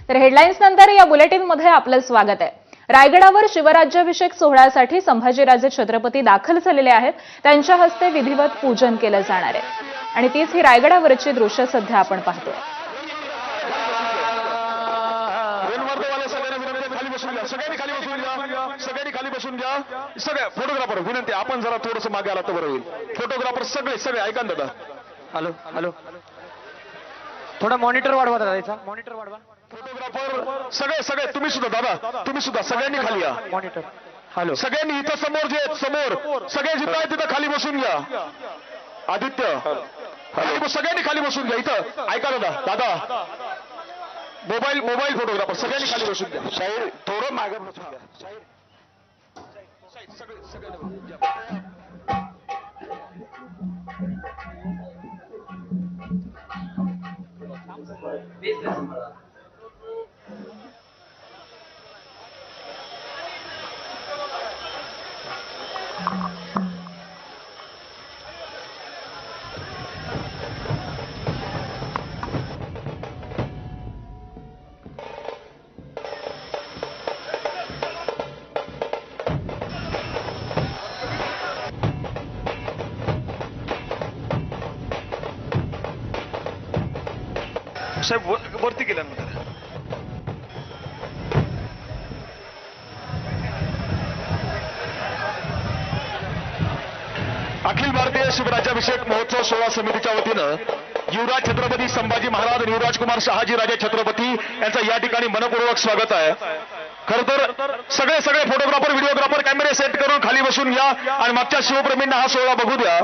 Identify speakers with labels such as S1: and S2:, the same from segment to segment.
S1: तर हेडलाईन्स नंतर या बुलेटिनमध्ये आपलं स्वागत आहे। रायगडावर शिवराज्याभिषेक सोहळ्यासाठी संभाजीराजे छत्रपती दाखल झालेले आहेत। त्यांच्या हस्ते विधिवत पूजन केलं जाणार आहे आणि तीच ही रायगडावरची दृश्य सध्या आपण पाहतोय।
S2: सगळ्यांनी खाली बसून घ्या। सगळे फोटोग्राफर विनंती, आपण जरा थोडंसं मागे आला तर बरं होईल। फोटोग्राफर सगळे ऐका ना दादा।
S3: हॅलो हॅलो, थोडा मॉनिटर वाढवा दादा, मॉनिटर वाढवा।
S2: फोटोग्राफर सगळे तुम्ही सुद्धा दादा, तुम्ही सुद्धा सगळ्यांनी खाली या।
S3: मॉनिटर हॅलो,
S2: सगळ्यांनी इथं समोर जे समोर सगळे जिथं आहे तिथं खाली बसून घ्या। आदित्य सगळ्यांनी खाली बसून घ्या। इथं ऐका दादा, मोबाईल फोटोग्राफर सगळ्यांनी खाली बसून घ्या। शाहीर थोडं मागे बसून घ्या। शाहीर साहेब वरती गेल्यानंतर अखिल भारतीय शिवराज्याभिषेक महोत्सव सोहळा समितीच्या वतीनं युवराज छत्रपती संभाजी महाराज आणि युवराज कुमार शहाजी राजे छत्रपती यांचं या ठिकाणी मनपूर्वक स्वागत आहे। खर तर सगळे फोटोग्राफर व्हिडिओग्राफर कॅमेरे सेट करून खाली बसून घ्या आणि मागच्या शिवप्रेमींना हा सोहळा बघू द्या।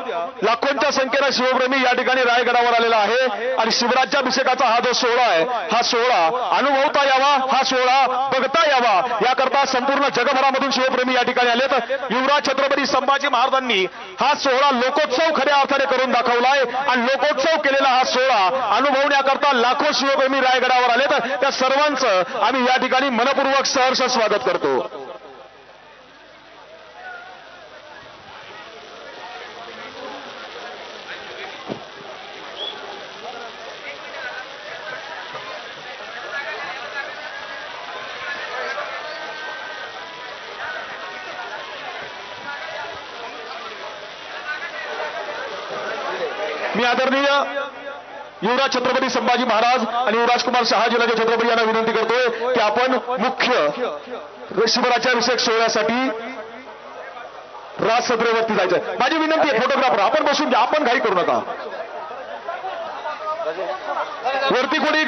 S2: लाखोंच्या संख्येनं शिवप्रेमी या ठिकाणी रायगडावर आलेला आहे आणि शिवराज्याभिषेकाचा हा जो सोहळा आहे, हा सोहळा अनुभवता यावा, हा सोहळा बघता यावा, याकरता संपूर्ण जगभरामधून शिवप्रेमी या ठिकाणी आलेत। युवराज छत्रपती संभाजी महाराजांनी हा सोहळा लोकोत्सव खऱ्या अर्थाने करून दाखवलाय आणि लोकोत्सव केलेला हा सोहळा अनुभवण्याकरता लाखो शिवप्रेमी रायगडावर आलेत। त्या सर्वांचं आम्ही या ठिकाणी मनपूर्वक सहर्ष स्वागत करतो। मी आदरणीय युवराज छत्रपती संभाजी महाराज आणि युवराज कुमार शहाजी राजे छत्रपती यांना विनंती करतोय की आपण मुख्य शिवराज्याभिषेक सोहळ्यासाठी राजसत्रेवरती जायचं। माझी विनंती आहे, फोटोग्राफर आपण बसून घ्या, आपण घाई करू नका। वरती कोणी